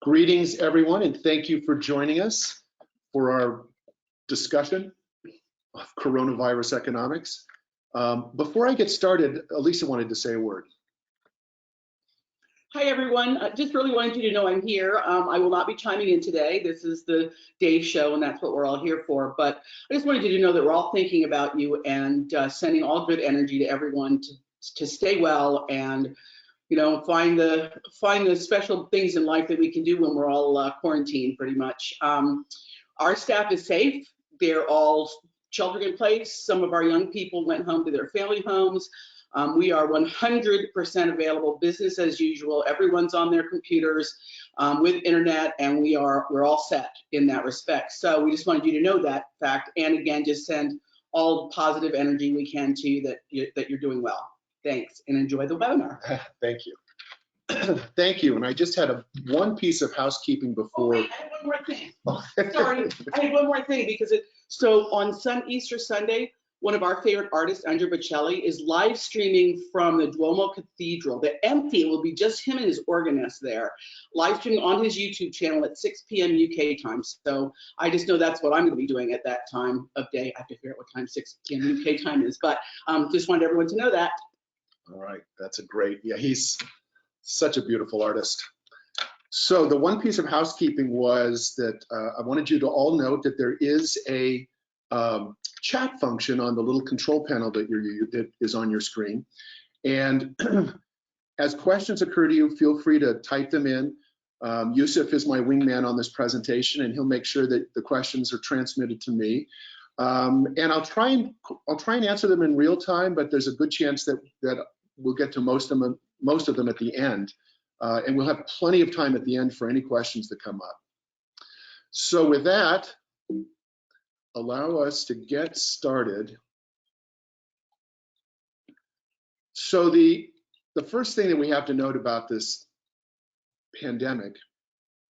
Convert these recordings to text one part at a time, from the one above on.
Greetings, everyone, and thank you for joining us for our discussion of coronavirus economics. Before I get started, Elisa wanted to say a word. Hi, everyone. Just really wanted you to know I'm here. I will not be chiming in today. This is the Dave show, and that's what we're all here for. But I just wanted you to know that we're all thinking about you and sending all good energy to everyone to stay well and find the special things in life that we can do when we're all quarantined, pretty much. Our staff is safe. They're all sheltered in place. Some of our young people went home to their family homes. We are 100% available, business as usual. Everyone's on their computers with internet, and we're all set in that respect. So we just wanted you to know that fact, and again, just send all positive energy we can to you that you're doing well. Thanks, and enjoy the webinar. Thank you. Thank you. And I just had one piece of housekeeping before. Oh, wait, I had one more thing. Sorry, I had one more thing because so on Easter Sunday, one of our favorite artists, Andrea Bocelli, is live streaming from the Duomo Cathedral. The empty, it will be just him and his organist there, live streaming on his YouTube channel at 6 p.m. UK time. So I just know that's what I'm going to be doing at that time of day. I have to figure out what time 6 p.m. UK time is, but just wanted everyone to know that. All right, that's a great, yeah, he's such a beautiful artist. So the one piece of housekeeping was that I wanted you to all note that there is a chat function on the little control panel that is on your screen. And as questions occur to you, feel free to type them in. Yusuf is my wingman on this presentation, and he'll make sure that the questions are transmitted to me. And I'll try and answer them in real time, but there's a good chance that we'll get to most of them at the end. And we'll have plenty of time at the end for any questions that come up. So with that, allow us to get started. So the first thing that we have to note about this pandemic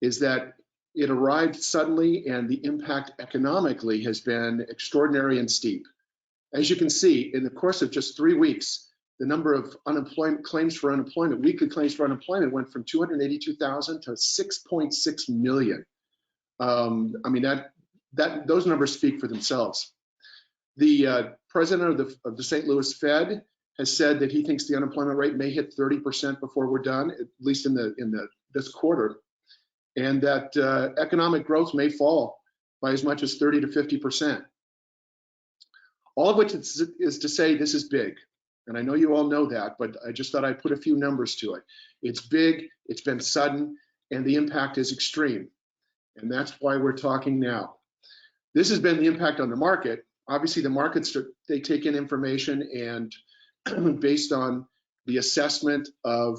is that it arrived suddenly, and the impact economically has been extraordinary and steep. As you can see, in the course of just 3 weeks, the number of claims for unemployment, weekly claims for unemployment, went from 282,000 to 6.6 million. I mean, those numbers speak for themselves. The president of the St. Louis Fed has said that he thinks the unemployment rate may hit 30% before we're done, at least in this quarter, and that economic growth may fall by as much as 30 to 50%. All of which is to say this is big. And I know you all know that, but I just thought I'd put a few numbers to it. It's big, it's been sudden, and the impact is extreme. And that's why we're talking now. This has been the impact on the market. Obviously, the markets, they take in information, and based on the assessment of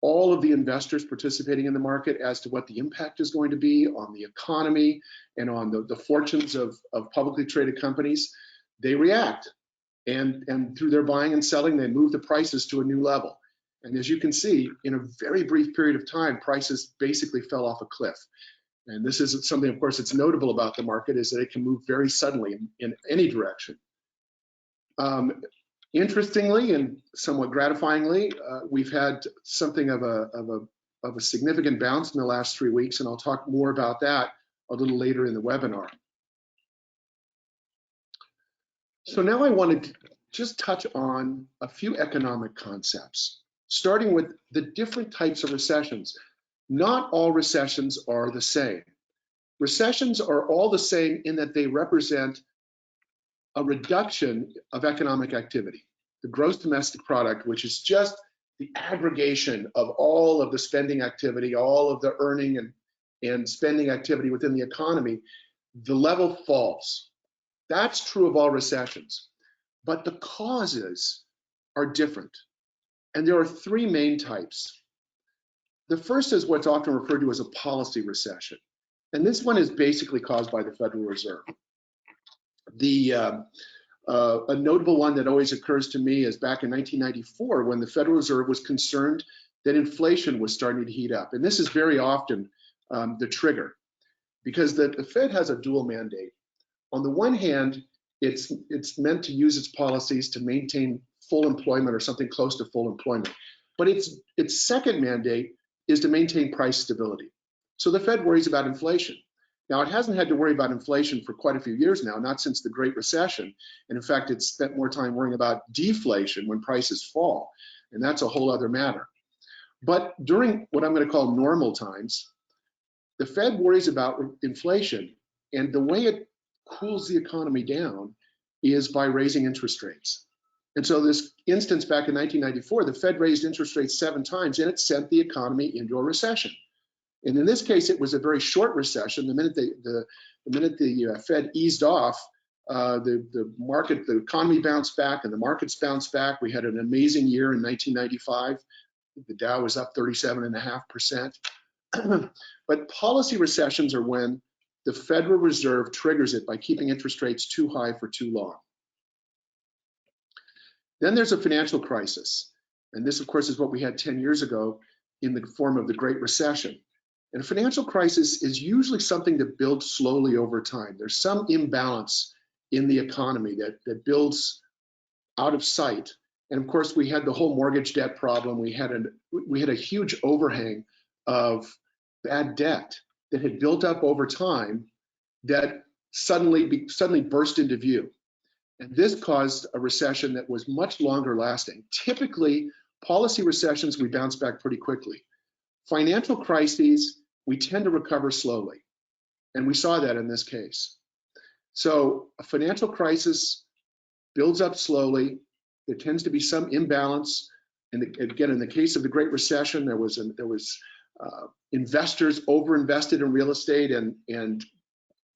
all of the investors participating in the market as to what the impact is going to be on the economy and on the fortunes of publicly traded companies, they react. And through their buying and selling, they move the prices to a new level. And as you can see, in a very brief period of time, prices basically fell off a cliff. And this is something, of course, that's notable about the market, is that it can move very suddenly in any direction. Interestingly and somewhat gratifyingly, we've had something of a significant bounce in the last 3 weeks, and I'll talk more about that a little later in the webinar. So now I wanted to just touch on a few economic concepts, starting with the different types of recessions. Not all recessions are the same. Recessions are all the same in that they represent a reduction of economic activity. The gross domestic product, which is just the aggregation of all of the spending activity, all of the earning and spending activity within the economy, the level falls. That's true of all recessions, but the causes are different. And there are 3 main types. The first is what's often referred to as a policy recession. And this one is basically caused by the Federal Reserve. A notable one that always occurs to me is back in 1994, when the Federal Reserve was concerned that inflation was starting to heat up. And this is very often the trigger, because the Fed has a dual mandate. On the one hand, it's meant to use its policies to maintain full employment or something close to full employment. But its second mandate is to maintain price stability. So the Fed worries about inflation. Now, it hasn't had to worry about inflation for quite a few years now, not since the Great Recession. And in fact, it's spent more time worrying about deflation when prices fall. And that's a whole other matter. But during what I'm going to call normal times, the Fed worries about inflation. And the way it cools the economy down is by raising interest rates. And so this instance back in 1994, the Fed raised interest rates 7 times and it sent the economy into a recession. And in this case, it was a very short recession. The minute the Fed eased off, the economy bounced back and the markets bounced back. We had an amazing year in 1995. The Dow was up 37.5%. But policy recessions are when the Federal Reserve triggers it by keeping interest rates too high for too long. Then there's a financial crisis. And this, of course, is what we had 10 years ago in the form of the Great Recession. And a financial crisis is usually something that builds slowly over time. There's some imbalance in the economy that builds out of sight. And of course, we had the whole mortgage debt problem. We had a huge overhang of bad debt that had built up over time that suddenly burst into view. And this caused a recession that was much longer lasting. Typically, policy recessions, we bounce back pretty quickly. Financial crises, we tend to recover slowly. And we saw that in this case. So a financial crisis builds up slowly. There tends to be some imbalance. And again, in the case of the Great Recession, there was investors overinvested in real estate, and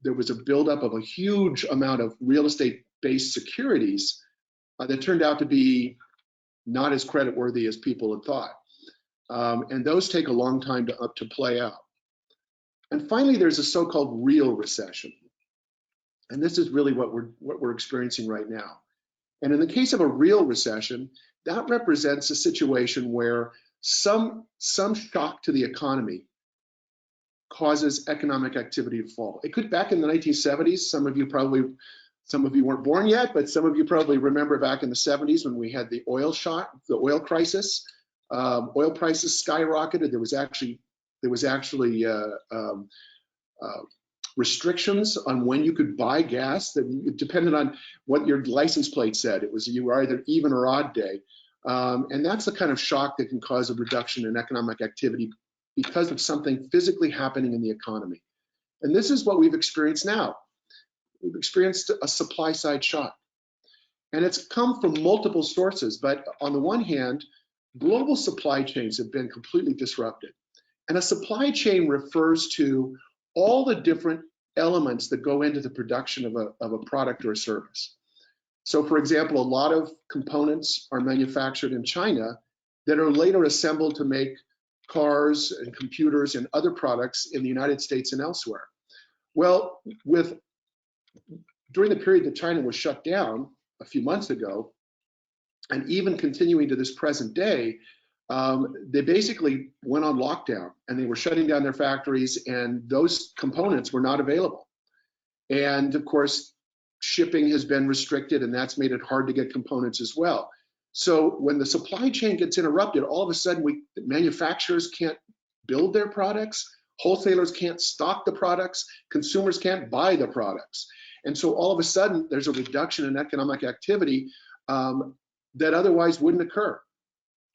there was a buildup of a huge amount of real estate-based securities that turned out to be not as creditworthy as people had thought. And those take a long time to play out. And finally, there's a so-called real recession. And this is really what we're experiencing right now. And in the case of a real recession, that represents a situation where some shock to the economy causes economic activity to fall. It could, back in the 1970s, some of you weren't born yet, but some of you probably remember back in the 70s when we had the oil shock, the oil crisis. Oil prices skyrocketed. There was actually restrictions on when you could buy gas that depended on what your license plate said. You were either even or odd day. And that's the kind of shock that can cause a reduction in economic activity because of something physically happening in the economy. And this is what we've experienced now. We've experienced a supply side shock. And it's come from multiple sources, but on the one hand, global supply chains have been completely disrupted. And a supply chain refers to all the different elements that go into the production of a product or a service. So for example, a lot of components are manufactured in China that are later assembled to make cars and computers and other products in the United States and elsewhere. Well, during the period that China was shut down a few months ago, and even continuing to this present day, they basically went on lockdown and they were shutting down their factories, and those components were not available. And of course, shipping has been restricted, and that's made it hard to get components as well. So when the supply chain gets interrupted, all of a sudden manufacturers can't build their products, wholesalers can't stock the products, consumers can't buy the products. And so all of a sudden there's a reduction in economic activity that otherwise wouldn't occur.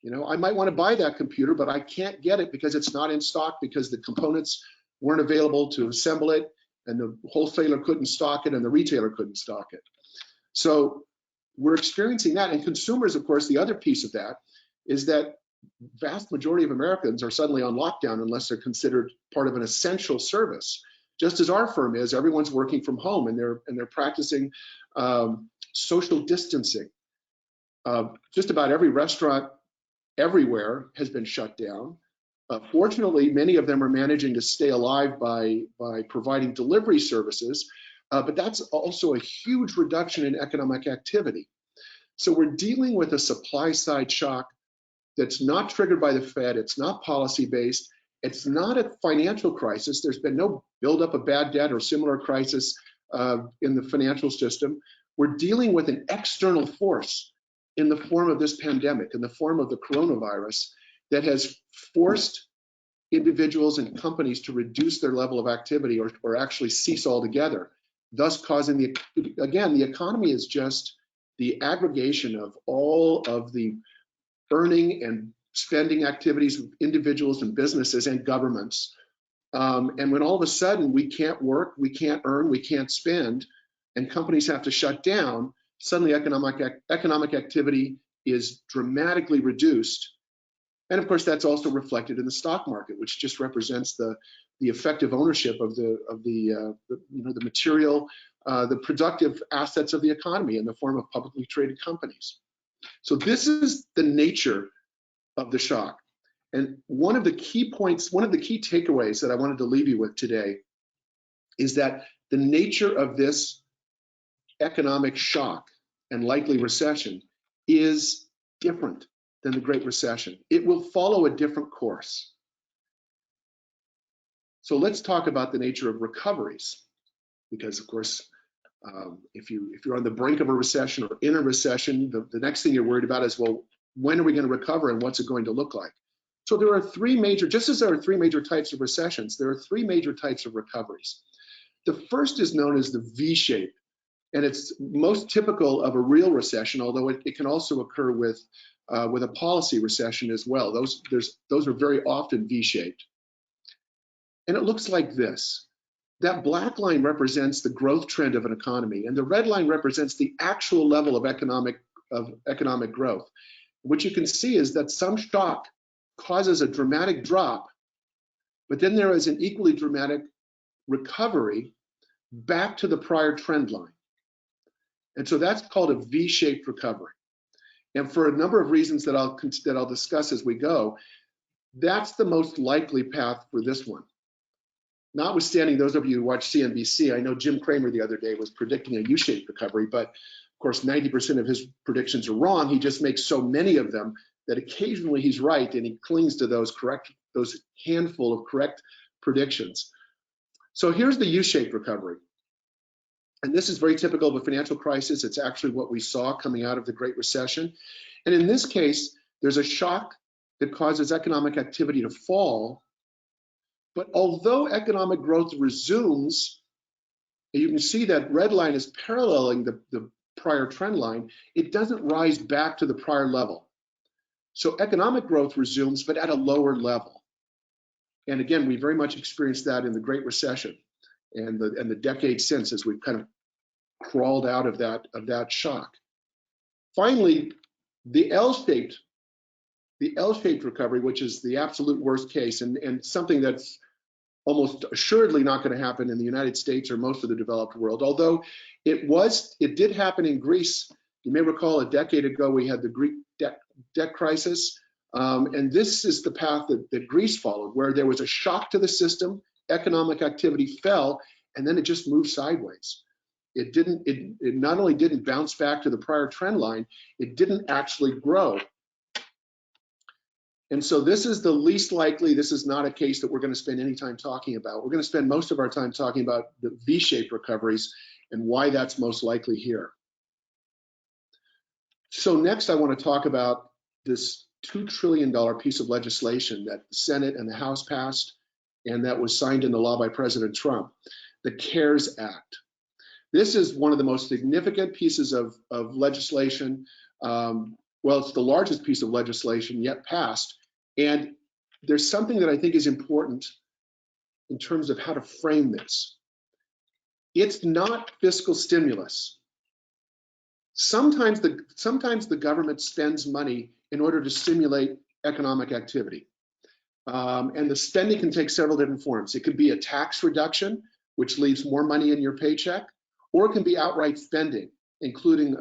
You know, I might want to buy that computer, but I can't get it because it's not in stock, because the components weren't available to assemble it, and the wholesaler couldn't stock it, and the retailer couldn't stock it. So we're experiencing that. And consumers, of course, the other piece of that is that vast majority of Americans are suddenly on lockdown unless they're considered part of an essential service. Just as our firm is, everyone's working from home, and they're practicing social distancing. Just about every restaurant everywhere has been shut down. Fortunately, many of them are managing to stay alive by providing delivery services, but that's also a huge reduction in economic activity. So we're dealing with a supply side shock that's not triggered by the Fed. It's not policy based. It's not a financial crisis. There's been no buildup of bad debt or similar crisis in the financial system. We're dealing with an external force in the form of this pandemic, in the form of the coronavirus, that has forced individuals and companies to reduce their level of activity or actually cease altogether, thus causing the economy is just the aggregation of all of the earning and spending activities of individuals and businesses and governments. And when all of a sudden we can't work, we can't earn, we can't spend, and companies have to shut down, suddenly economic activity is dramatically reduced. And of course, that's also reflected in the stock market, which just represents the effective ownership of the material, the productive assets of the economy in the form of publicly traded companies. So this is the nature of the shock. And one of the key points, one of the key takeaways that I wanted to leave you with today is that the nature of this economic shock and likely recession is different than the Great Recession. It will follow a different course. So let's talk about the nature of recoveries, because of course, if you're on the brink of a recession or in a recession, the next thing you're worried about is, well, when are we going to recover and what's it going to look like? So there are three major, just as there are three major types of recessions, there are three major types of recoveries. The first is known as the V-shape, and it's most typical of a real recession, although it can also occur with a policy recession as well. Those are very often V-shaped. And it looks like this. That black line represents the growth trend of an economy, and the red line represents the actual level of economic growth. What you can see is that some shock causes a dramatic drop, but then there is an equally dramatic recovery back to the prior trend line. And so that's called a V-shaped recovery. And for a number of reasons that I'll discuss as we go, that's the most likely path for this one. Notwithstanding those of you who watch CNBC, I know Jim Cramer the other day was predicting a U-shaped recovery, but of course 90% of his predictions are wrong. He just makes so many of them that occasionally he's right, and he clings to those handful of correct predictions. So here's the U-shaped recovery. And this is very typical of a financial crisis. It's actually what we saw coming out of the Great Recession. And in this case, there's a shock that causes economic activity to fall. But although economic growth resumes, and you can see that red line is paralleling the prior trend line, it doesn't rise back to the prior level. So economic growth resumes, but at a lower level. And again, we very much experienced that in the Great Recession and the decade since, as we've kind of crawled out of that shock. Finally, the L-shaped recovery, which is the absolute worst case, and something that's almost assuredly not going to happen in the United States or most of the developed world, although it did happen in Greece. You may recall a decade ago we had the Greek debt crisis, and this is the path that Greece followed, where there was a shock to the system, economic activity fell, and then it just moved sideways. It not only didn't bounce back to the prior trend line, it didn't actually grow. And so this is the least likely. This is not a case that we're going to spend any time talking about. We're going to spend most of our time talking about the V-shaped recoveries and why that's most likely here. So next I want to talk about this $2 trillion piece of legislation that the Senate and the House passed and that was signed into law by President Trump, the CARES Act. This is one of the most significant pieces of legislation. Well, it's the largest piece of legislation yet passed. And there's something that I think is important in terms of how to frame this. It's not fiscal stimulus. Sometimes the government spends money in order to stimulate economic activity. And the spending can take several different forms. It could be a tax reduction, which leaves more money in your paycheck, or it can be outright spending, including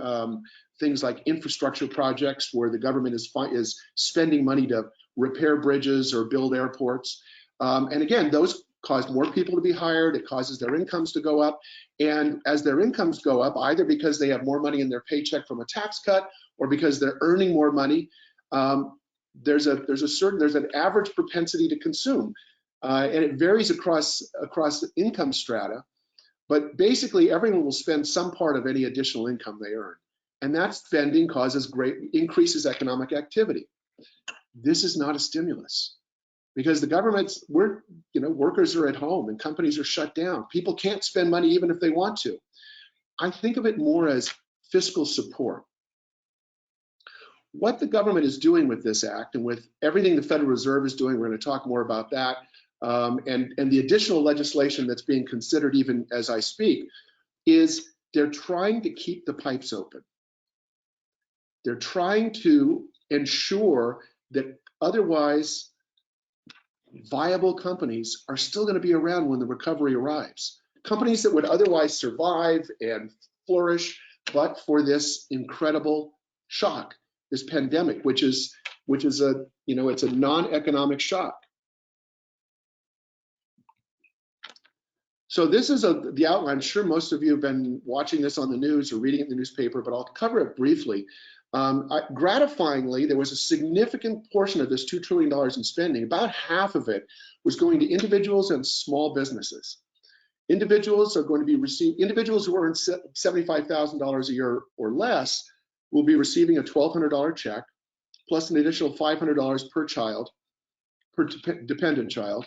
things like infrastructure projects where the government is spending money to repair bridges or build airports. And again, those cause more people to be hired. It causes their incomes to go up. And as their incomes go up, either because they have more money in their paycheck from a tax cut or because they're earning more money, there's an average propensity to consume. And it varies across income strata. But basically, everyone will spend some part of any additional income they earn. And that spending increases economic activity. This is not a stimulus. because the workers are at home and companies are shut down. People can't spend money even if they want to. I think of it more as fiscal support. What the government is doing with this act and with everything the Federal Reserve is doing, we're going to talk more about that, and the additional legislation that's being considered even as I speak, is they're trying to keep the pipes open. They're trying to ensure that otherwise viable companies are still going to be around when the recovery arrives. Companies that would otherwise survive and flourish, but for this incredible shock, this pandemic, which is a, it's a non-economic shock. So this is the outline. I'm sure most of you have been watching this on the news or reading it in the newspaper, but I'll cover it briefly. Gratifyingly, there was a significant portion of this $2 trillion in spending. About half of it was going to individuals and small businesses. Individuals are going to be individuals who earn $75,000 a year or less will be receiving a $1,200 check, plus an additional $500 per child, per dependent child.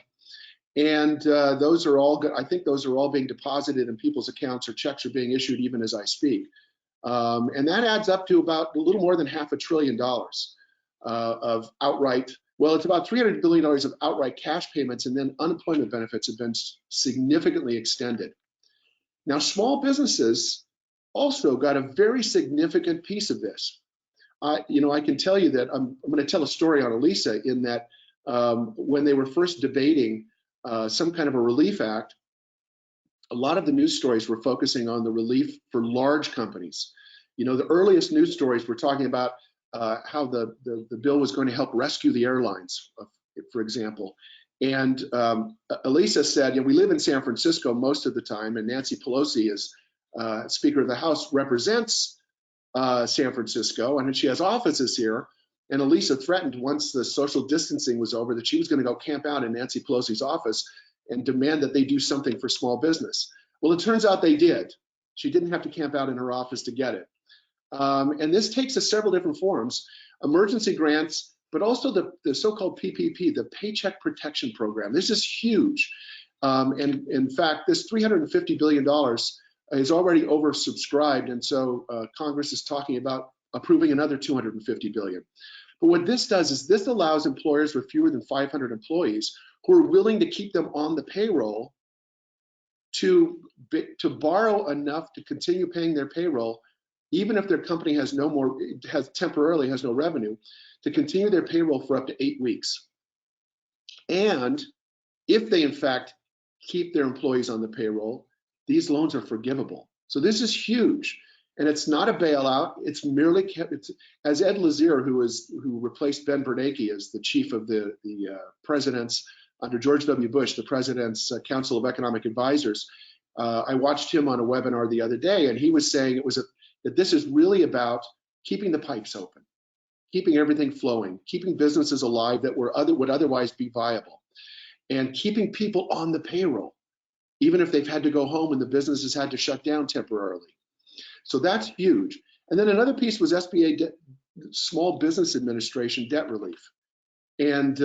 And those are all good. I think those are all being deposited in people's accounts, or checks are being issued even as I speak. And that adds up to about a little more than $500 billion of outright, well, it's about $300 billion of outright cash payments, and then unemployment benefits have been significantly extended. Now, small businesses also got a very significant piece of this. I can tell you that I'm going to tell a story on Elisa in that when they were first debating some kind of a relief act, a lot of the news stories were focusing on the relief for large companies. The earliest news stories were talking about how the bill was going to help rescue the airlines, for example. And Elisa said, we live in San Francisco most of the time, and Nancy Pelosi, is Speaker of the House, represents San Francisco, and she has offices here. And Elisa threatened, once the social distancing was over, that she was going to go camp out in Nancy Pelosi's office and demand that they do something for small business. Well, it turns out they did. She didn't have to camp out in her office to get it. And this takes several different forms: emergency grants, but also the so-called PPP, the Paycheck Protection Program. This is huge. And in fact, this $350 billion is already oversubscribed. And so Congress is talking about approving another $250 billion. But what this does is this allows employers with fewer than 500 employees who are willing to keep them on the payroll to borrow enough to continue paying their payroll, even if their company has temporarily no revenue, to continue their payroll for up to 8 weeks. And if they in fact keep their employees on the payroll, these loans are forgivable. So this is huge. And it's not a bailout. It's merely, as Ed Lazier, who replaced Ben Bernanke as the chief of the president's, under George W. Bush, the president's Council of Economic Advisors. I watched him on a webinar the other day, and he was saying that this is really about keeping the pipes open, keeping everything flowing, keeping businesses alive that would otherwise be viable, and keeping people on the payroll, even if they've had to go home and the businesses had to shut down temporarily. So that's huge. And then another piece was SBA, Small Business Administration debt relief. And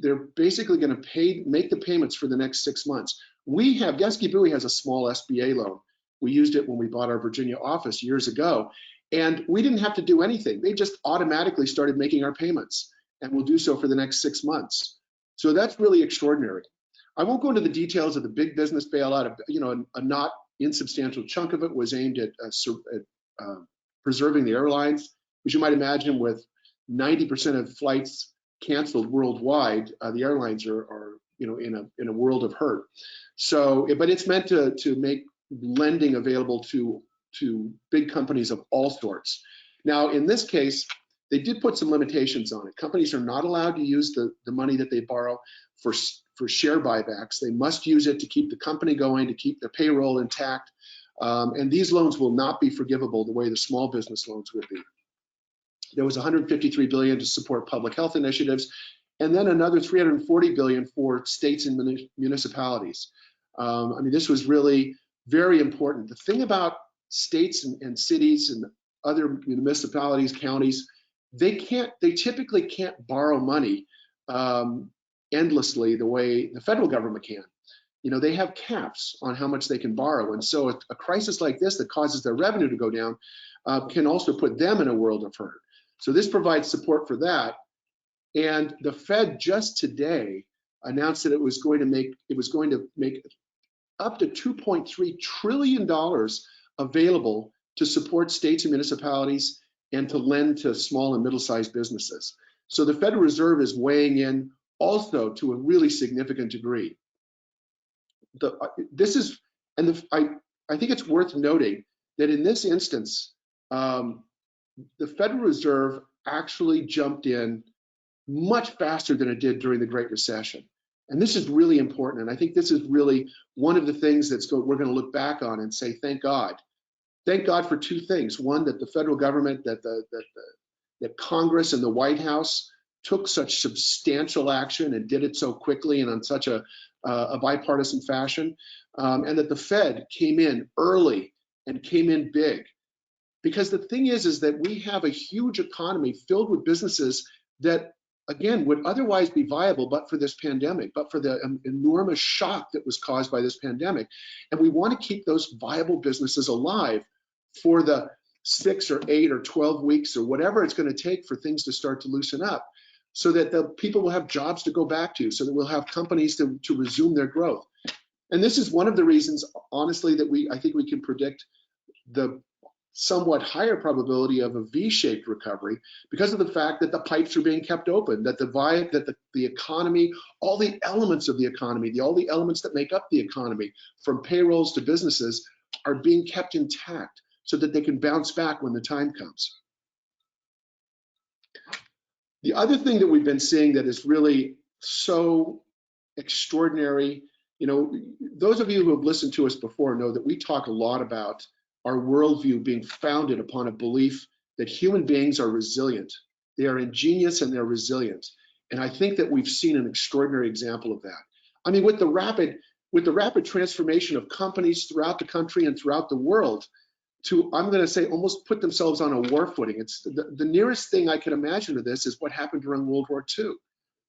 they're basically going to make the payments for the next 6 months. Yeske Bowie has a small SBA loan. We used it when we bought our Virginia office years ago, and we didn't have to do anything. They just automatically started making our payments, and we'll do so for the next 6 months. So that's really extraordinary. I won't go into the details of the big business bailout. A not insubstantial chunk of it was aimed at preserving the airlines. As you might imagine, with 90% of flights canceled worldwide, the airlines are in a world of hurt. So, but it's meant to make lending available to big companies of all sorts. Now, in this case, they did put some limitations on it. Companies are not allowed to use the money that they borrow for share buybacks. They must use it to keep the company going, to keep the payroll intact. And these loans will not be forgivable the way the small business loans would be. There was $153 billion to support public health initiatives, and then another $340 billion for states and municipalities. This was really very important. The thing about states and cities and other municipalities, counties, they typically can't borrow money endlessly the way the federal government can. You know, they have caps on how much they can borrow. And so a crisis like this that causes their revenue to go down can also put them in a world of hurt. So this provides support for that. And the Fed just today announced that it was going to make up to $2.3 trillion available to support states and municipalities and to lend to small and middle-sized businesses. So the Federal Reserve is weighing in also to a really significant degree. I think it's worth noting that in this instance, the Federal Reserve actually jumped in much faster than it did during the Great Recession. And this is really important. And I think this is really one of the things we're going to look back on and say, thank God. Thank God for two things. One, that the federal government, that Congress and the White House took such substantial action and did it so quickly and on such a bipartisan fashion, and that the Fed came in early and came in big. Because the thing is that we have a huge economy filled with businesses that, again, would otherwise be viable but for this pandemic, but for the enormous shock that was caused by this pandemic. And we want to keep those viable businesses alive for the 6 or 8 or 12 weeks or whatever it's going to take for things to start to loosen up, so that the people will have jobs to go back to, so that we'll have companies to resume their growth. And this is one of the reasons, honestly, that I think we can predict the somewhat higher probability of a V-shaped recovery, because of the fact that the pipes are being kept open, that the economy, all the elements of the economy, all the elements that make up the economy, from payrolls to businesses, are being kept intact so that they can bounce back when the time comes. The other thing that we've been seeing that is really so extraordinary, you know, those of you who have listened to us before know that we talk a lot about our worldview being founded upon a belief that human beings are resilient. They are ingenious and they're resilient. And I think that we've seen an extraordinary example of that. I mean, with the rapid transformation of companies throughout the country and throughout the world to, I'm going to say, almost put themselves on a war footing. It's the nearest thing I can imagine to this is what happened during World War II.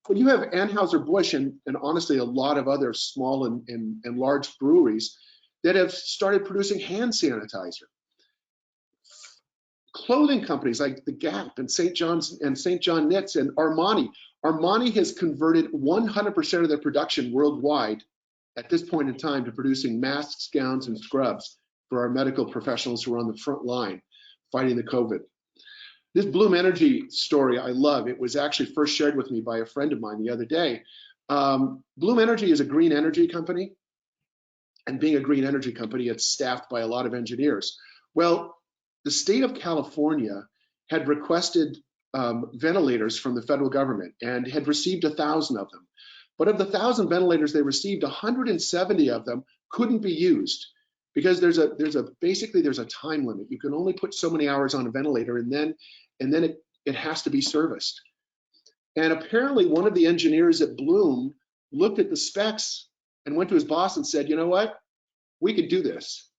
When you have Anheuser-Busch and honestly a lot of other small and large breweries that have started producing hand sanitizer. Clothing companies like the Gap and St. John Knits and Armani. Armani has converted 100% of their production worldwide at this point in time to producing masks, gowns, and scrubs for our medical professionals who are on the front line fighting the COVID. This Bloom Energy story I love. It was actually first shared with me by a friend of mine the other day. Bloom Energy is a green energy company. And being a green energy company, it's staffed by a lot of engineers. Well, the state of California had requested ventilators from the federal government and had received 1,000 of them. But of the 1,000 ventilators they received, 170 of them couldn't be used because there's a time limit. You can only put so many hours on a ventilator, and then it has to be serviced. And apparently one of the engineers at Bloom looked at the specs and went to his boss and said, you know what, we could do this.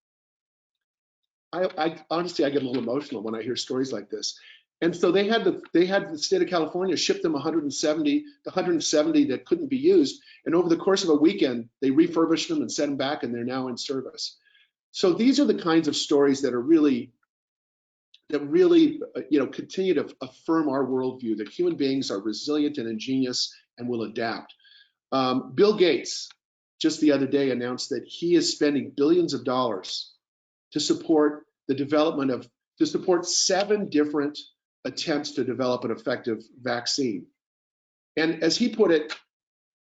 I honestly, I get a little emotional when I hear stories like this. And so they had the state of California ship them 170 that couldn't be used. And over the course of a weekend, they refurbished them and sent them back, and they're now in service. So these are the kinds of stories that really continue to affirm our worldview that human beings are resilient and ingenious and will adapt. Bill Gates just the other day announced that he is spending billions of dollars to support to support 7 different attempts to develop an effective vaccine. And as he put it,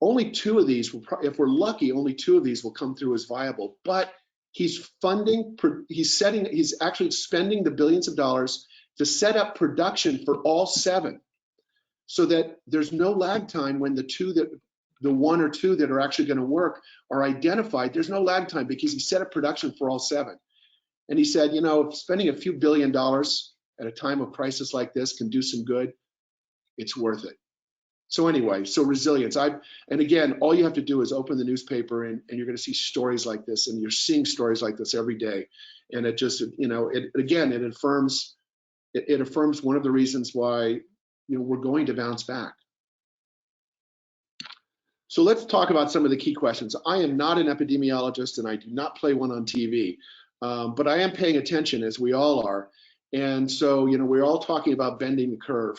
only 2 of these, if we're lucky, only 2 of these will come through as viable. But he's actually spending the billions of dollars to set up production for all 7, so that there's no lag time when the 1 or 2 that are actually going to work are identified. There's no lag time because he set up production for all 7. And he said, you know, if spending a few $1 billion at a time of crisis like this can do some good, it's worth it. So anyway, so resilience. And again, all you have to do is open the newspaper and you're going to see stories like this, and you're seeing stories like this every day. And it just, you know, it affirms one of the reasons why, you know, we're going to bounce back. So let's talk about some of the key questions. I am not an epidemiologist and I do not play one on TV, but I am paying attention, as we all are. And so, we're all talking about bending the curve,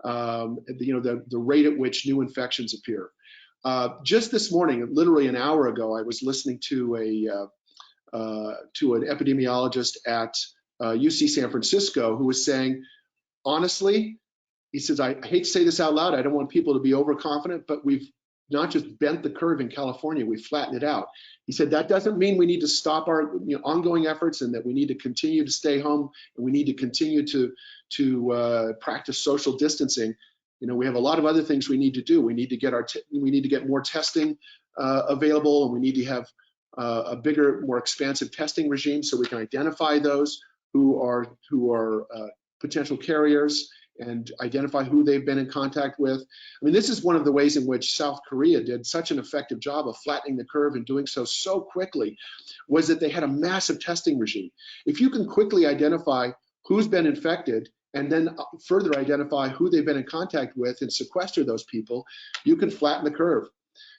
the rate at which new infections appear. Just this morning, literally an hour ago, I was listening to an epidemiologist at UC San Francisco who was saying, honestly, he says, I hate to say this out loud, I don't want people to be overconfident, but we've not just bent the curve in California, we've flattened it out. He said, that doesn't mean we need to stop our ongoing efforts and that we need to continue to stay home and we need to continue to practice social distancing. We have a lot of other things we need to do. We need to get more testing available, and we need to have a bigger, more expansive testing regime so we can identify those who are potential carriers and identify who they've been in contact with. I mean, this is one of the ways in which South Korea did such an effective job of flattening the curve and doing so quickly, was that they had a massive testing regime. If you can quickly identify who's been infected and then further identify who they've been in contact with and sequester those people, you can flatten the curve.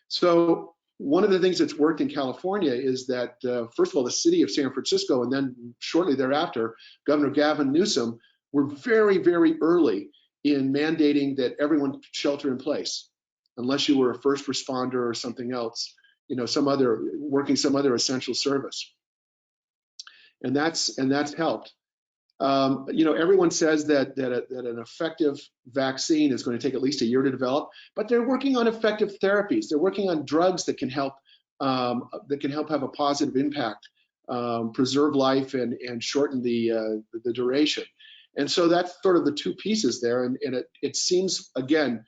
So one of the things that's worked in California is that, first of all, the city of San Francisco, and then shortly thereafter, Governor Gavin Newsom, were very, very early in mandating that everyone shelter in place, unless you were a first responder or something else, working some other essential service. And that's helped. Everyone says that an effective vaccine is going to take at least a year to develop, but they're working on effective therapies. They're working on drugs that can help have a positive impact, preserve life and shorten the duration. And so that's sort of the two pieces there. And it seems, again,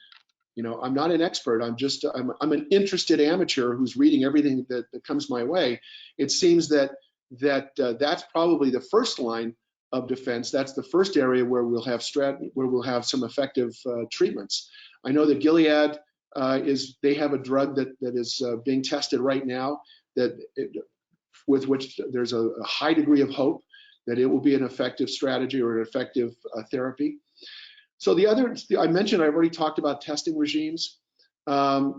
I'm not an expert. I'm an interested amateur who's reading everything that comes my way. It seems that that's probably the first line of defense. That's the first area where we'll have some effective treatments. I know that Gilead they have a drug that is being tested right now with which there's a high degree of hope that it will be an effective strategy or an effective therapy. So I mentioned, I've already talked about testing regimes, and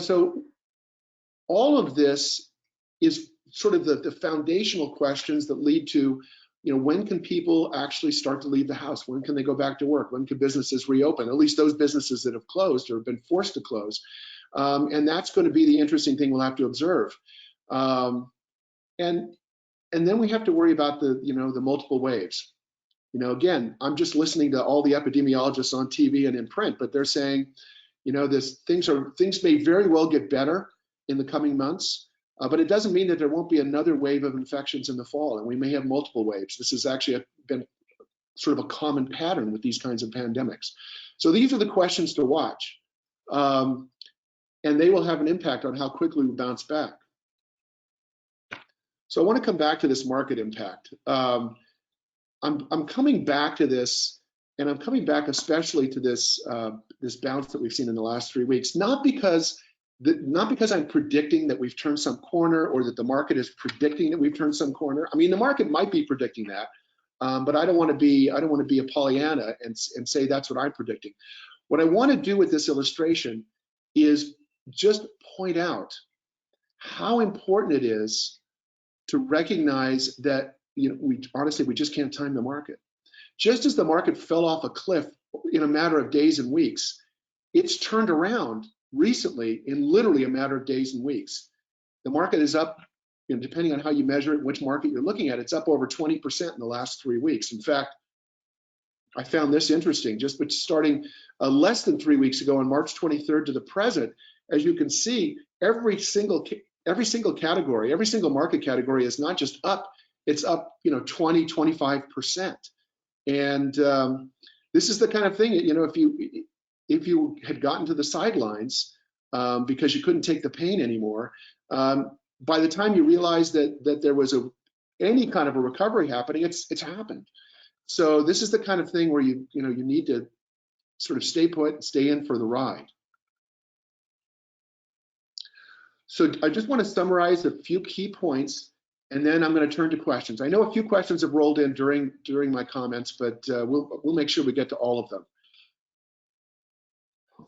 so all of this is sort of the foundational questions that lead to, when can people actually start to leave the house? When can they go back to work? When can businesses reopen? At least those businesses that have closed or have been forced to close. And that's going to be the interesting thing we'll have to observe. And then we have to worry about the multiple waves. Again, I'm just listening to all the epidemiologists on TV and in print, but they're saying, things may very well get better in the coming months, but it doesn't mean that there won't be another wave of infections in the fall, and we may have multiple waves. This has actually been sort of a common pattern with these kinds of pandemics. So these are the questions to watch, and they will have an impact on how quickly we bounce back. So I want to come back to this market impact. I'm coming back to this, and I'm coming back especially to this bounce that we've seen in the last 3 weeks, not because I'm predicting that we've turned some corner or that the market is predicting that we've turned some corner. I mean, the market might be predicting that, but I don't want to be a Pollyanna and say that's what I'm predicting. What I want to do with this illustration is just point out how important it is to recognize that we just can't time the market. Just as the market fell off a cliff in a matter of days and weeks, it's turned around recently in literally a matter of days and weeks. The market is up, depending on how you measure it, which market you're looking at, it's up over 20% in the last 3 weeks. In fact, I found this interesting. Just starting less than 3 weeks ago on March 23rd to the present, as you can see, every single category, every single market category is not just up, it's up 20, 25%. And this is the kind of thing, if you had gotten to the sidelines because you couldn't take the pain anymore, by the time you realized that there was any kind of a recovery happening, it's happened. So this is the kind of thing where you need to sort of stay put, stay in for the ride. So I just want to summarize a few key points, and then I'm going to turn to questions. I know a few questions have rolled in during my comments, but we'll make sure we get to all of them.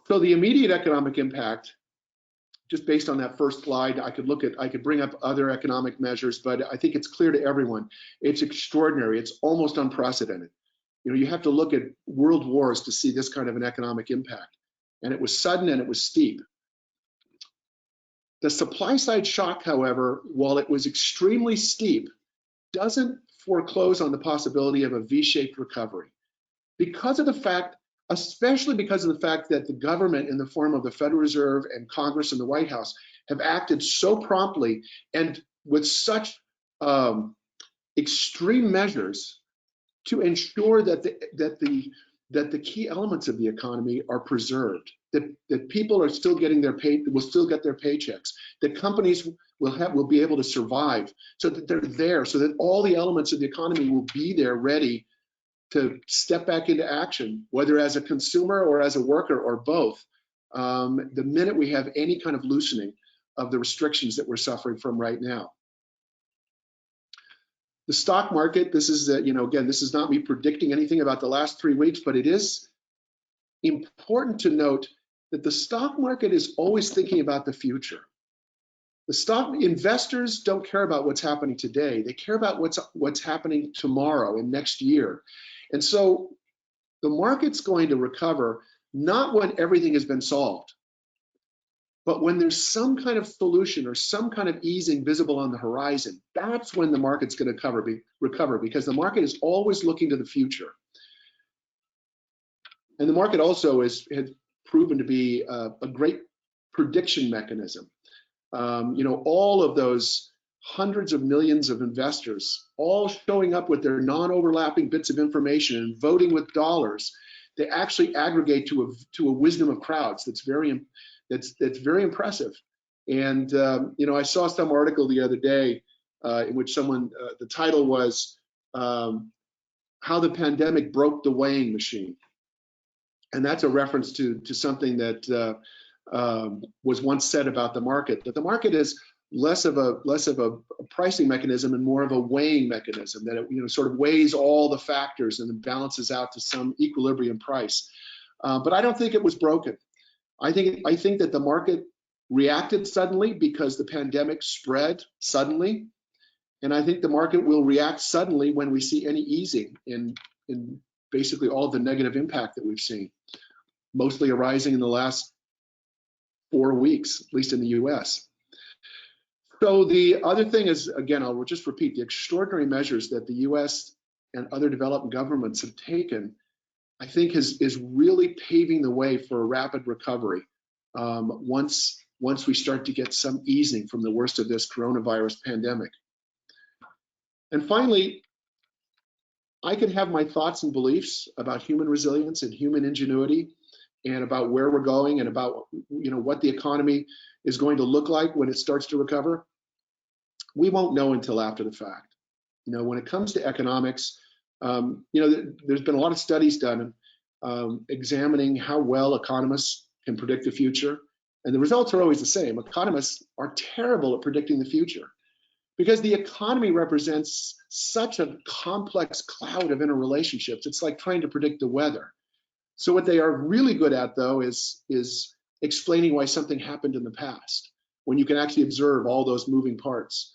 So the immediate economic impact just based on that first slide, I could bring up other economic measures, but I think it's clear to everyone, it's extraordinary. It's almost unprecedented. You know, you have to look at world wars to see this kind of an economic impact. And it was sudden and it was steep. The supply side shock, however, while it was extremely steep, doesn't foreclose on the possibility of a V-shaped recovery. Because of the fact, especially because of the fact that the government in the form of the Federal Reserve and Congress and the White House have acted so promptly and with such extreme measures to ensure that the key elements of the economy are preserved, that people are still getting will still get their paychecks, that companies will be able to survive, so that they're there, so that all the elements of the economy will be there ready to step back into action, whether as a consumer or as a worker or both, the minute we have any kind of loosening of the restrictions that we're suffering from right now. The stock market, this is, again, this is not me predicting anything about the last 3 weeks, but it is important to note that the stock market is always thinking about the future. The stock investors don't care about what's happening today. They care about what's happening tomorrow and next year. And so the market's going to recover not when everything has been solved, but when there's some kind of solution or some kind of easing visible on the horizon. That's when the market's going to recover, because the market is always looking to the future. And the market also has proven to be a great prediction mechanism. All of those hundreds of millions of investors all showing up with their non-overlapping bits of information and voting with dollars, they actually aggregate to a wisdom of crowds that's very impressive. And I saw some article the other day in which the title was "How the Pandemic Broke the Weighing Machine," and that's a reference to something that was once said about the market, that the market is less of a pricing mechanism and more of a weighing mechanism, that it sort of weighs all the factors and then balances out to some equilibrium price. But I don't think it was broken. I think that the market reacted suddenly because the pandemic spread suddenly, and I think the market will react suddenly when we see any easing in basically all of the negative impact that we've seen, mostly arising in the last 4 weeks, at least in the US. So the other thing is, again, I'll just repeat, the extraordinary measures that the US and other developed governments have taken, I think is really paving the way for a rapid recovery once we start to get some easing from the worst of this coronavirus pandemic. And finally, I can have my thoughts and beliefs about human resilience and human ingenuity and about where we're going and about what the economy is going to look like when it starts to recover. We won't know until after the fact. When it comes to economics, there's been a lot of studies done examining how well economists can predict the future, and the results are always the same. Economists are terrible at predicting the future because the economy represents such a complex cloud of interrelationships. It's like trying to predict the weather. So what they are really good at, though, is explaining why something happened in the past, when you can actually observe all those moving parts.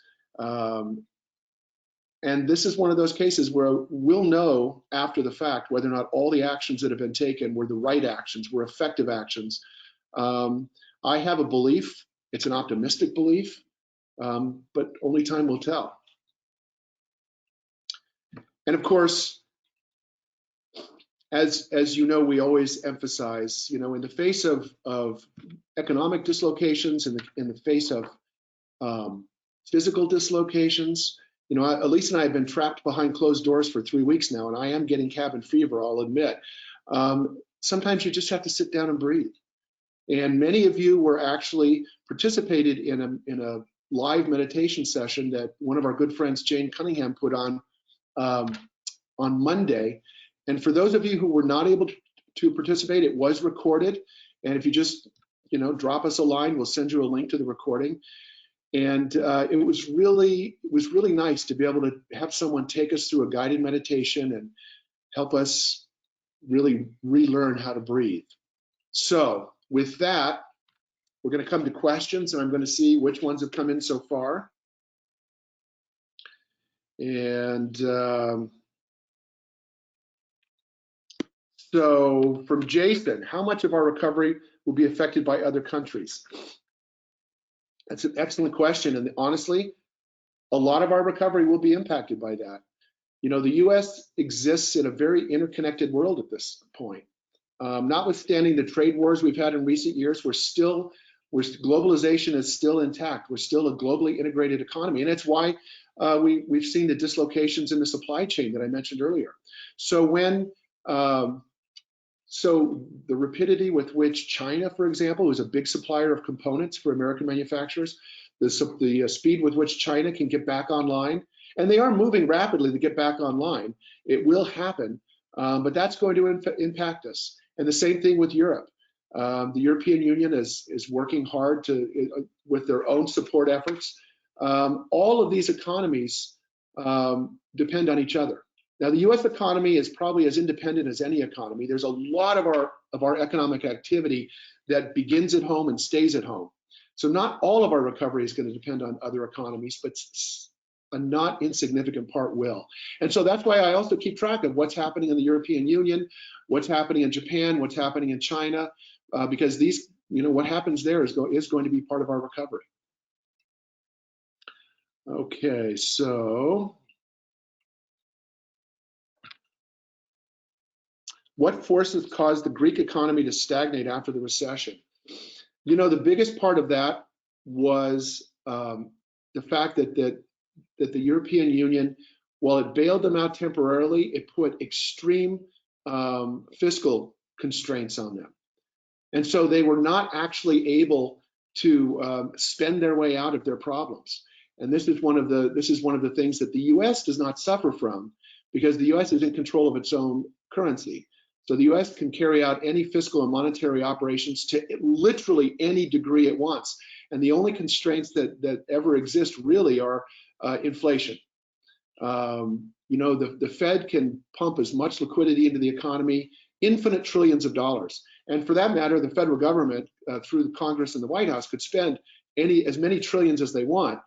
And this is one of those cases where we'll know after the fact whether or not all the actions that have been taken were the right actions, were effective actions. I have a belief, it's an optimistic belief, but only time will tell. And of course, as you know, we always emphasize, in the face of economic dislocations, in the face of physical dislocations, Elise and I have been trapped behind closed doors for 3 weeks now, and I am getting cabin fever, I'll admit. Sometimes you just have to sit down and breathe. And many of you were actually participated in a live meditation session that one of our good friends, Jane Cunningham, put on Monday. And for those of you who were not able to participate, it was recorded. And if you just, drop us a line, we'll send you a link to the recording. And it was really nice to be able to have someone take us through a guided meditation and help us really relearn how to breathe. So with that, we're going to come to questions, and I'm going to see which ones have come in so far. And so from Jason, how much of our recovery will be affected by other countries? That's an excellent question. And honestly, a lot of our recovery will be impacted by that. You know, the US exists in a very interconnected world at this point. Notwithstanding the trade wars we've had in recent years, globalization is still intact. We're still a globally integrated economy. And it's why we've seen the dislocations in the supply chain that I mentioned earlier. So so the rapidity with which China, for example, is a big supplier of components for American manufacturers, the speed with which China can get back online, and they are moving rapidly to get back online. It will happen, but that's going to impact us. And the same thing with Europe. The European Union is working hard with their own support efforts. All of these economies depend on each other. Now, the U.S. economy is probably as independent as any economy. There's a lot of our economic activity that begins at home and stays at home. So not all of our recovery is going to depend on other economies, but a not insignificant part will. And so that's why I also keep track of what's happening in the European Union, what's happening in Japan, what's happening in China, because these, you know, what happens there is going to be part of our recovery. Okay, so what forces caused the Greek economy to stagnate after the recession? You know, the biggest part of that was the fact that the European Union, while it bailed them out temporarily, it put extreme fiscal constraints on them. And so they were not actually able to spend their way out of their problems. And this is one of the things that the U.S. does not suffer from, because the U.S. is in control of its own currency. So the U.S. can carry out any fiscal and monetary operations to literally any degree it wants. And the only constraints that ever exist really are inflation. You know, the Fed can pump as much liquidity into the economy, infinite trillions of dollars. And for that matter, the federal government, through the Congress and the White House, could spend as many trillions as they want.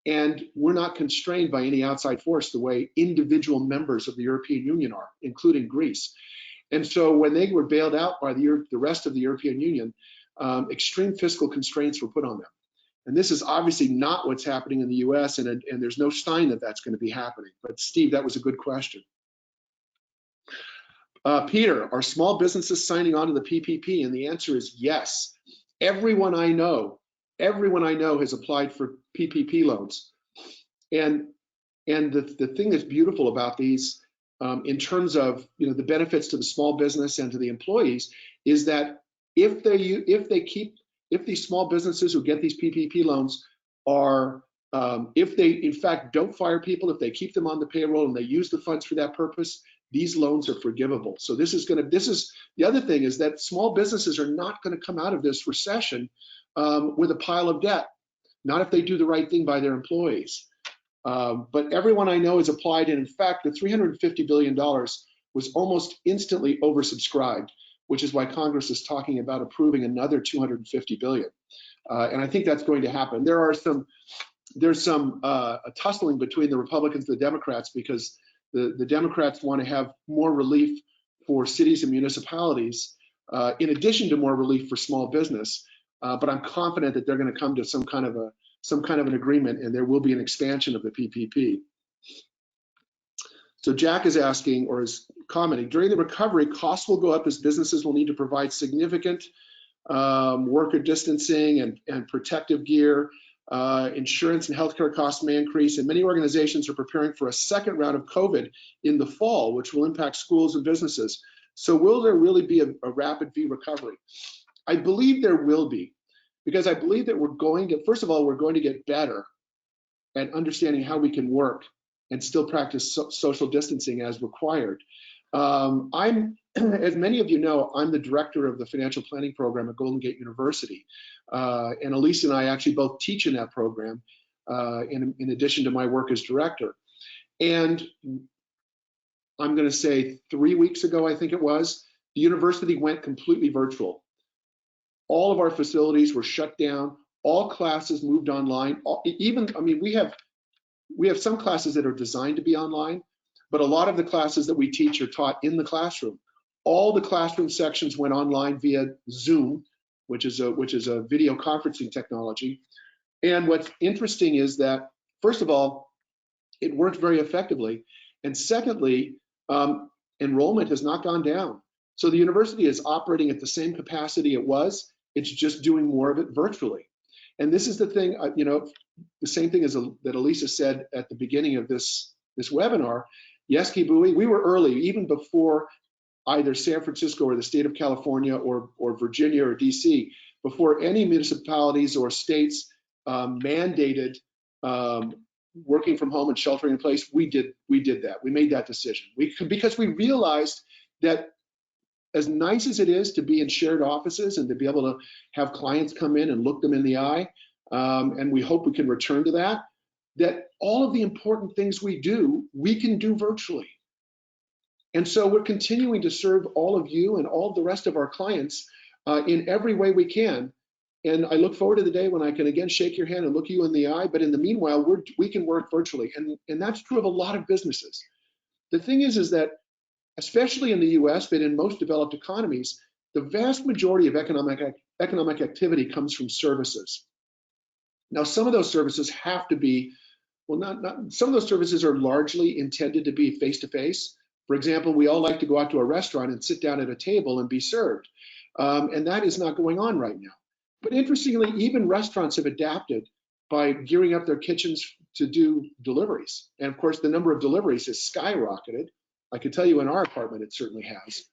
And we're not constrained by any outside force the way individual members of the European Union are, including Greece. And so when they were bailed out by the rest of the European Union, extreme fiscal constraints were put on them. And this is obviously not what's happening in the US, and there's no sign that that's going to be happening. But Steve, that was a good question. Peter, are small businesses signing on to the PPP? And the answer is yes. Everyone I know has applied for PPP loans. And the thing that's beautiful about these, in terms of, you know, the benefits to the small business and to the employees, is that if these small businesses who get these PPP loans are, if they in fact don't fire people, if they keep them on the payroll and they use the funds for that purpose, these loans are forgivable. So this is the other thing, is that small businesses are not going to come out of this recession with a pile of debt, not if they do the right thing by their employees. But everyone I know has applied, and in fact, the $350 billion was almost instantly oversubscribed, which is why Congress is talking about approving another $250 billion. And I think that's going to happen. There's some tussling between the Republicans and the Democrats, because the Democrats want to have more relief for cities and municipalities, in addition to more relief for small business. But I'm confident that they're going to come to some kind of an agreement, and there will be an expansion of the PPP. So Jack is asking, or is commenting, during the recovery, costs will go up as businesses will need to provide significant worker distancing and protective gear. Insurance and healthcare costs may increase, and many organizations are preparing for a second round of COVID in the fall, which will impact schools and businesses. So will there really be a rapid V recovery? I believe there will be, because I believe that first of all, we're going to get better at understanding how we can work and still practice social distancing as required. As many of you know, I'm the director of the financial planning program at Golden Gate University. And Elise and I actually both teach in that program, in addition to my work as director. And I'm going to say 3 weeks ago, I think it was, the university went completely virtual. All of our facilities were shut down. All classes moved online. I mean, we have some classes that are designed to be online, but a lot of the classes that we teach are taught in the classroom. All the classroom sections went online via Zoom, which is a video conferencing technology. And what's interesting is that, first of all, it worked very effectively. And secondly, enrollment has not gone down. So the university is operating at the same capacity it was. It's just doing more of it virtually. And this is the thing, the same thing as that Elisa said at the beginning of this webinar. Yeske Buoy, we were early, even before either San Francisco or the state of California or Virginia or DC, before any municipalities or states mandated working from home and sheltering in place. We did that. We made that decision. Because we realized that as nice as it is to be in shared offices and to be able to have clients come in and look them in the eye, and we hope we can return to that all of the important things we do, we can do virtually. And so we're continuing to serve all of you and all the rest of our clients in every way we can. And I look forward to the day when I can again shake your hand and look you in the eye. But in the meanwhile, we can work virtually. And that's true of a lot of businesses. The thing is that, especially in the US, but in most developed economies, the vast majority of economic activity comes from services. Now, some of those services have to be, some of those services are largely intended to be face-to-face. For example, we all like to go out to a restaurant and sit down at a table and be served. And that is not going on right now. But interestingly, even restaurants have adapted by gearing up their kitchens to do deliveries. And of course, the number of deliveries has skyrocketed. I can tell you in our apartment, it certainly has.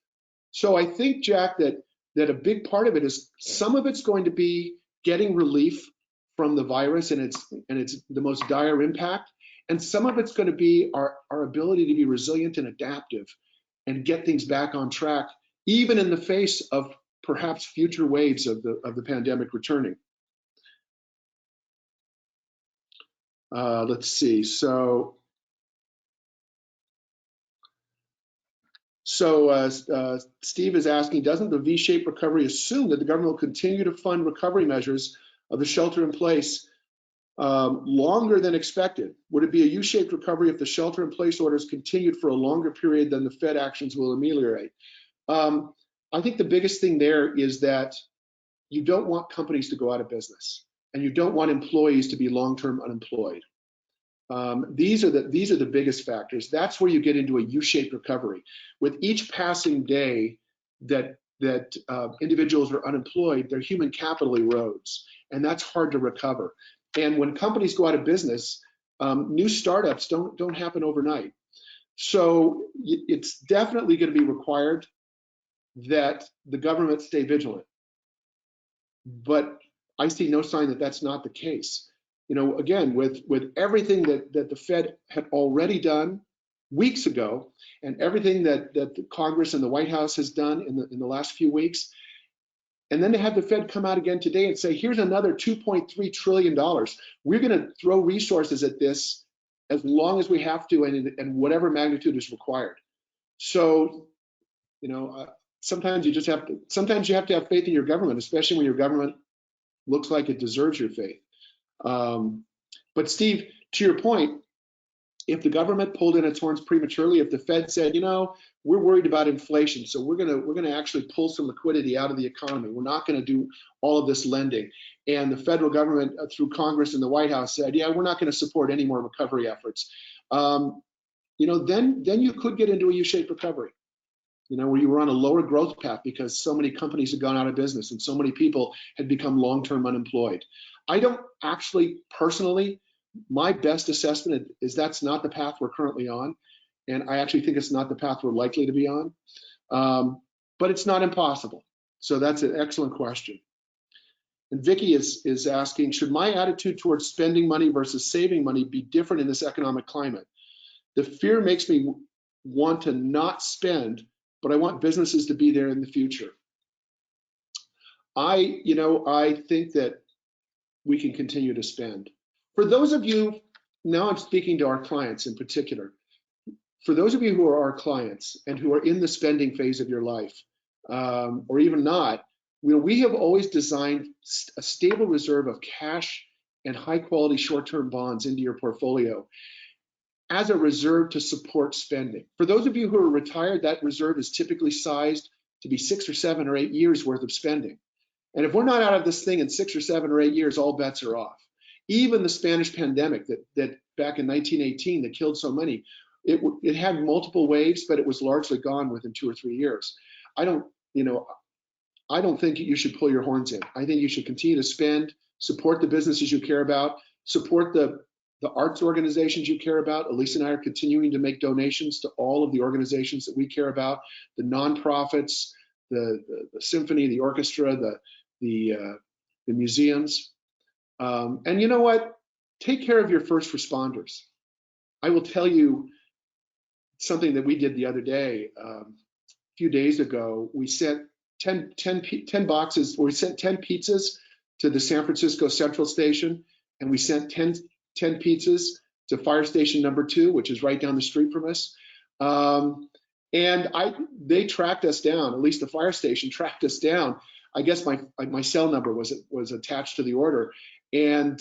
So I think, Jack, that a big part of it is some of it's going to be getting relief from the virus and its the most dire impact. And some of it's going to be our ability to be resilient and adaptive and get things back on track, even in the face of perhaps future waves of the pandemic returning. Let's see. So Steve is asking, doesn't the V-shaped recovery assume that the government will continue to fund recovery measures of the shelter in place longer than expected? Would it be a U-shaped recovery if the shelter in place orders continued for a longer period than the Fed actions will ameliorate? I think the biggest thing there is that you don't want companies to go out of business, and you don't want employees to be long-term unemployed. These are the biggest factors. That's where you get into a U-shaped recovery. With each passing day that individuals are unemployed, their human capital erodes, and that's hard to recover. And when companies go out of business, new startups don't happen overnight. So it's definitely going to be required that the government stay vigilant. But I see no sign that that's not the case. Again, with everything that the Fed had already done weeks ago, and everything that the Congress and the White House has done in the last few weeks, and then to have the Fed come out again today and say, here's another $2.3 trillion. We're going to throw resources at this as long as we have to, and whatever magnitude is required. So, sometimes you have to have faith in your government, especially when your government looks like it deserves your faith. But Steve, to your point, if the government pulled in its horns prematurely, if the Fed said, we're worried about inflation, so we're gonna actually pull some liquidity out of the economy, we're not gonna do all of this lending, and the federal government through Congress and the White House said, yeah, we're not gonna support any more recovery efforts, then you could get into a U-shaped recovery, where you were on a lower growth path because so many companies had gone out of business and so many people had become long-term unemployed. I don't actually, personally, my best assessment is that's not the path we're currently on. And I actually think it's not the path we're likely to be on. But it's not impossible. So that's an excellent question. And Vicky is asking, should my attitude towards spending money versus saving money be different in this economic climate? The fear makes me want to not spend, but I want businesses to be there in the future. I think that we can continue to spend. For those of you, now I'm speaking to our clients in particular, for those of you who are our clients and who are in the spending phase of your life, or even not, we have always designed a stable reserve of cash and high quality short-term bonds into your portfolio as a reserve to support spending. For those of you who are retired, that reserve is typically sized to be 6 or 7 or 8 years worth of spending. And if we're not out of this thing in 6 or 7 or 8 years, all bets are off. Even the Spanish pandemic that back in 1918 that killed so many, it had multiple waves, but it was largely gone within 2 or 3 years. I don't think you should pull your horns in. I think you should continue to spend, support the businesses you care about, support the arts organizations you care about. Elise and I are continuing to make donations to all of the organizations that we care about, the nonprofits, the symphony, the orchestra, the museums. And you know what? Take care of your first responders. I will tell you something that we did the other day. A few days ago, we sent 10 boxes, or we sent 10 pizzas to the San Francisco Central Station, and we sent 10 pizzas to fire station number 2, which is right down the street from us. And they tracked us down, at least the fire station tracked us down. I guess my cell number was attached to the order. And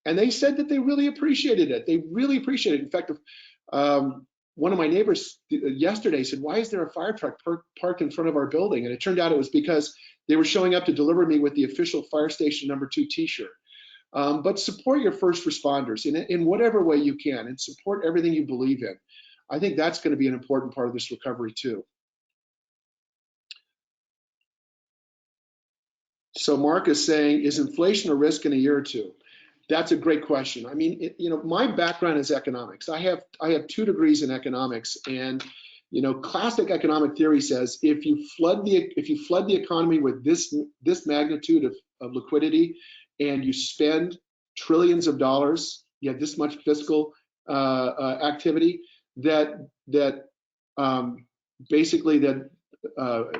they said that they really appreciated it. They really appreciated it. In fact, one of my neighbors yesterday said, "Why is there a fire truck parked in front of our building?" And it turned out it was because they were showing up to deliver me with the official fire station number 2 t-shirt. But support your first responders in whatever way you can, and support everything you believe in. I think that's going to be an important part of this recovery too. So Mark is saying, is inflation a risk in a year or two? That's a great question. I mean, my background is economics. I have 2 degrees in economics, and classic economic theory says if you flood the economy with this magnitude of liquidity, and you spend trillions of dollars, you have this much fiscal activity, basically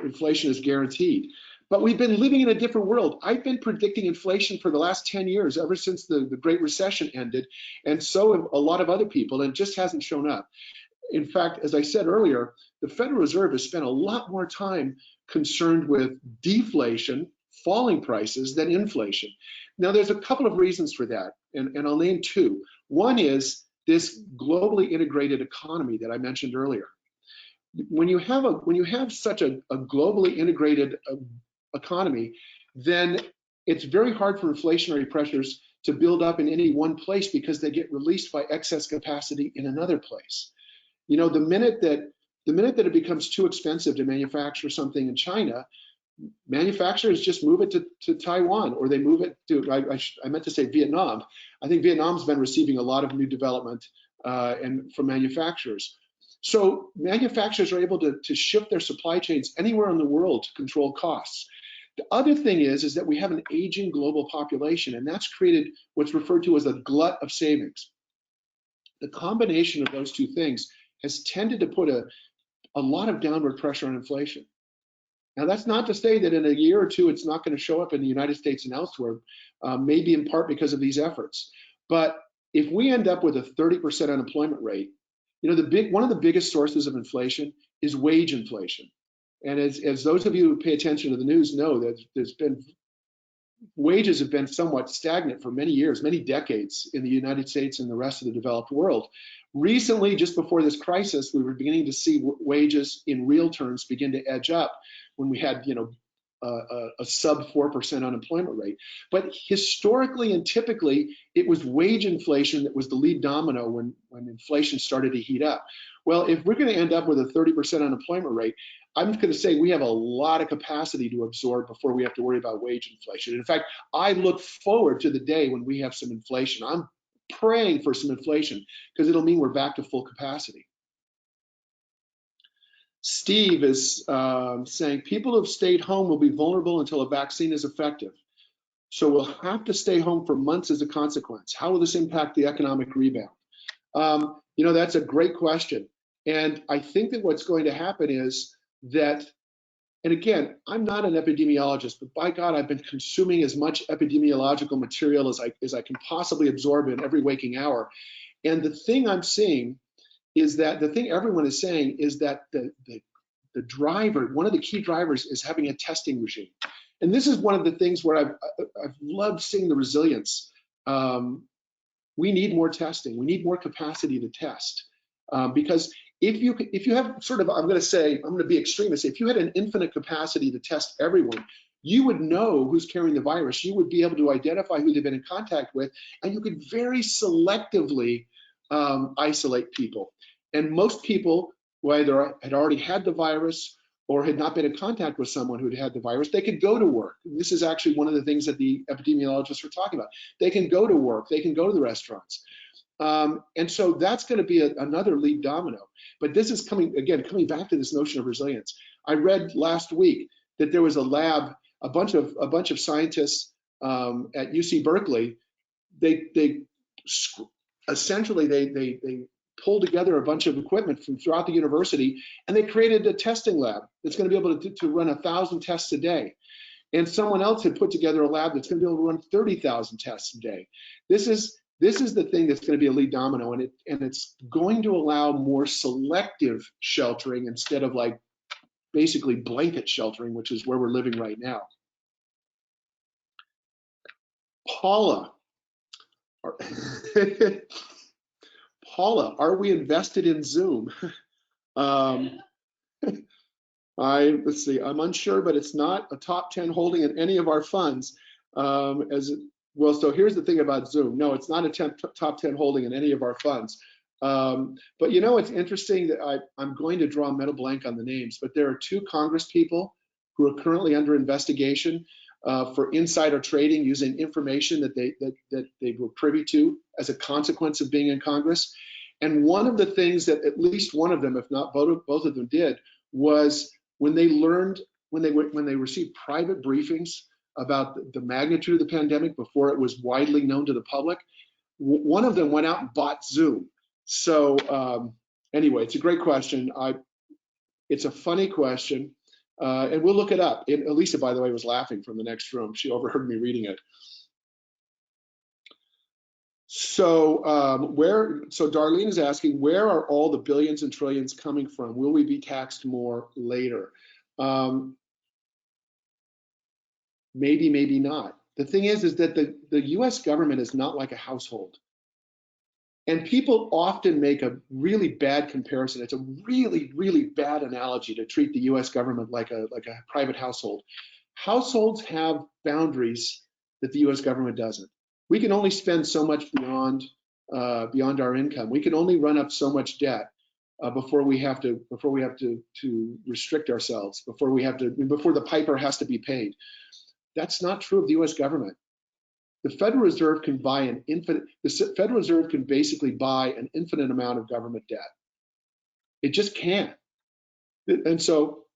inflation is guaranteed. But we've been living in a different world. I've been predicting inflation for the last 10 years, ever since the Great Recession ended, and so have a lot of other people, and it just hasn't shown up. In fact, as I said earlier, the Federal Reserve has spent a lot more time concerned with deflation, falling prices, than inflation. Now, there's a couple of reasons for that, and I'll name 2. One is this globally integrated economy that I mentioned earlier. When you have such a globally integrated economy, then it's very hard for inflationary pressures to build up in any one place, because they get released by excess capacity in another place. The minute that it becomes too expensive to manufacture something in China, manufacturers just move it to Taiwan, or they move it to, I meant to say Vietnam. I think Vietnam's been receiving a lot of new development and from manufacturers. So manufacturers are able to shift their supply chains anywhere in the world to control costs. The other thing is that we have an aging global population, and that's created what's referred to as a glut of savings. The combination of those 2 things has tended to put a lot of downward pressure on inflation. Now, that's not to say that in a year or 2 it's not going to show up in the United States and elsewhere, maybe in part because of these efforts. But if we end up with a 30% unemployment rate, one of the biggest sources of inflation is wage inflation. And as those of you who pay attention to the news know, that wages have been somewhat stagnant for many years, many decades in the United States and the rest of the developed world. Recently, just before this crisis, we were beginning to see wages in real terms begin to edge up when we had, a sub 4% unemployment rate. But historically and typically, it was wage inflation that was the lead domino when inflation started to heat up. Well, if we're going to end up with a 30% unemployment rate, I'm going to say we have a lot of capacity to absorb before we have to worry about wage inflation. In fact, I look forward to the day when we have some inflation. I'm praying for some inflation, because it'll mean we're back to full capacity. Steve is saying people who've stayed home will be vulnerable until a vaccine is effective. So we'll have to stay home for months as a consequence. How will this impact the economic rebound? That's a great question. And I think that what's going to happen is that, and again, I'm not an epidemiologist, but by God, I've been consuming as much epidemiological material as I can possibly absorb in every waking hour. And the thing I'm seeing is that the thing everyone is saying is that the the driver, one of the key drivers is having a testing regime. And this is one of the things where I've loved seeing the resilience. We need more testing. We need more capacity to test, because if you have sort of, I'm going to be extremist. If you had an infinite capacity to test everyone, you would know who's carrying the virus. You would be able to identify who they've been in contact with, and you could very selectively isolate people. And most people, whether had already had the virus or had not been in contact with someone who had the virus, they could go to work. This is actually one of the things that the epidemiologists were talking about. They can go to work, they can go to the restaurants. And so that's going to be another lead domino. But this is coming back to this notion of resilience. I read last week that there was a lab, a bunch of scientists at UC Berkeley. They essentially pulled together a bunch of equipment from throughout the university, and they created a testing lab that's going to be able to run 1,000 tests a day. And someone else had put together a lab that's going to be able to run 30,000 tests a day. This is the thing that's going to be a lead domino, and it's going to allow more selective sheltering instead of like basically blanket sheltering, which is where we're living right now. Paula, are we invested in Zoom? Let's see, I'm unsure, but it's not a top 10 holding in any of our funds. So here's the thing about Zoom. No, it's not a top 10 holding in any of our funds. But you know, it's interesting that I'm going to draw a mental blank on the names, but there are 2 Congress people who are currently under investigation for insider trading using information that they were privy to as a consequence of being in Congress. And one of the things that at least one of them, if not both of them, did was when they received private briefings about the magnitude of the pandemic before it was widely known to the public, one of them went out and bought Zoom. So anyway, it's a great question. It's a funny question. And we'll look it up. Elisa, by the way, was laughing from the next room. She overheard me reading it. So Darlene is asking, where are all the billions and trillions coming from? Will we be taxed more later? Maybe, maybe not. The thing is that the US government is not like a household. And people often make a really bad comparison. It's a really, really bad analogy to treat the US government like a private household. Households have boundaries that the US government doesn't. We can only spend so much beyond our income. We can only run up so much debt before we have to restrict ourselves, before the piper has to be paid. That's not true of the US government. The Federal Reserve can basically buy an infinite amount of government debt. It just can't. And so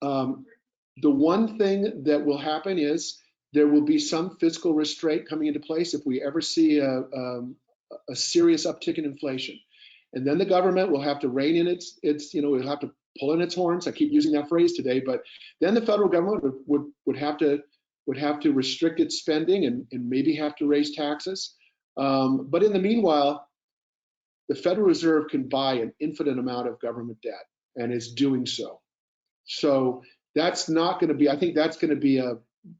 the one thing that will happen is there will be some fiscal restraint coming into place if we ever see a serious uptick in inflation. And then the government will have to rein in it'll have to pull in its horns. I keep using that phrase today, but then the federal government would have to restrict its spending and maybe have to raise taxes. But in the meanwhile, the Federal Reserve can buy an infinite amount of government debt and is doing so. So that's not going to be, I think that's going to be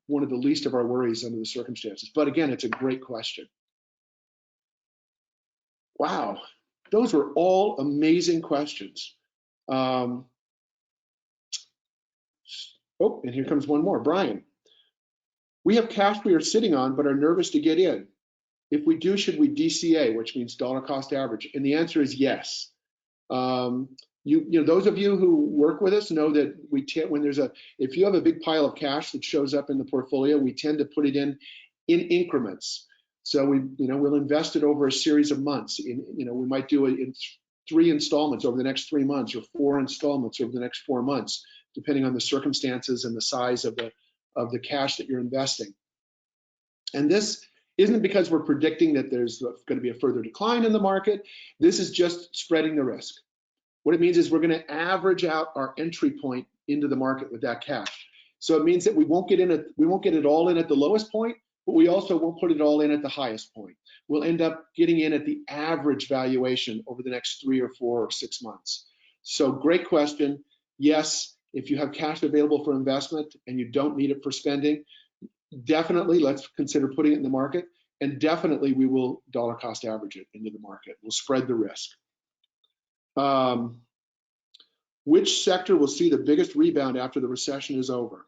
one of the least of our worries under the circumstances. But again, it's a great question. Wow, those were all amazing questions. Oh, and here comes one more. Brian, we have cash we are sitting on but are nervous to get in. If we do, should we DCA, which means dollar cost average? And the answer is yes. Those of you who work with us know that if you have a big pile of cash that shows up in the portfolio, we tend to put it in increments. So we'll invest it over a series of months. We might do it in 3 installments over the next 3 months, or 4 installments over the next 4 months, depending on the circumstances and the size of the cash that you're investing. And this isn't because we're predicting that there's going to be a further decline in the market. This is just spreading the risk. What it means is we're going to average out our entry point into the market with that cash. So it means that we won't get it all in at the lowest point, but we also won't put it all in at the highest point. We'll end up getting in at the average valuation over the next 3 or 4 or 6 months. So great question. Yes, if you have cash available for investment and you don't need it for spending, definitely let's consider putting it in the market, and definitely we will dollar cost average it into the market. We'll spread the risk. Which sector will see the biggest rebound after the recession is over?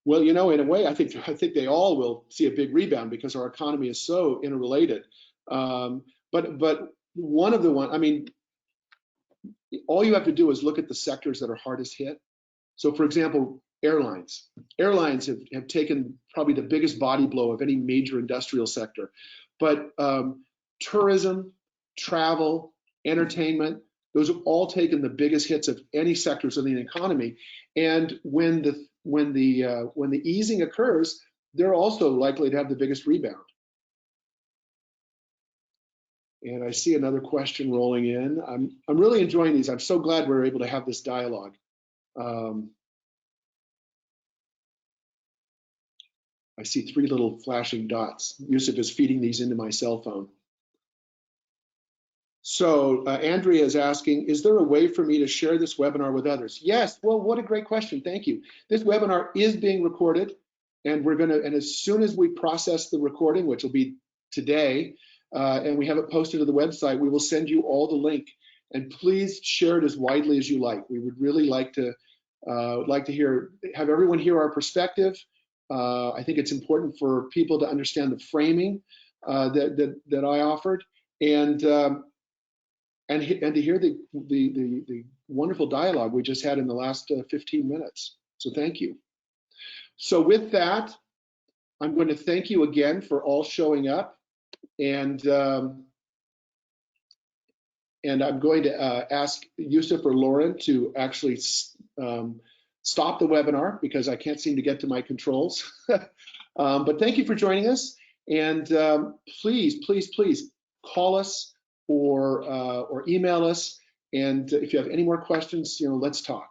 Well, you know, in a way, I think they all will see a big rebound because our economy is so interrelated. But one of the I mean, all you have to do is look at the sectors that are hardest hit. So, for example, airlines. Airlines have taken probably the biggest body blow of any major industrial sector. But tourism, travel, entertainment, those have all taken the biggest hits of any sectors of the economy. And when the easing occurs, they're also likely to have the biggest rebound. And I see another question rolling in. I'm really enjoying these. I'm so glad we're able to have this dialogue. I see 3 little flashing dots. Yusuf is feeding these into my cell phone. So Andrea is asking, is there a way for me to share this webinar with others? Yes, well, what a great question, thank you. This webinar is being recorded, and and as soon as we process the recording, which will be today, and we have it posted to the website, we will send you all the link. And please share it as widely as you like. We would really like to have everyone hear our perspective. I think it's important for people to understand the framing that I offered, and to hear the wonderful dialogue we just had in the last 15 minutes. So thank you. So with that, I'm going to thank you again for all showing up, and I'm going to ask Yusuf or Lauren to actually stop the webinar because I can't seem to get to my controls. But thank you for joining us, and please call us or email us, and if you have any more questions, let's talk.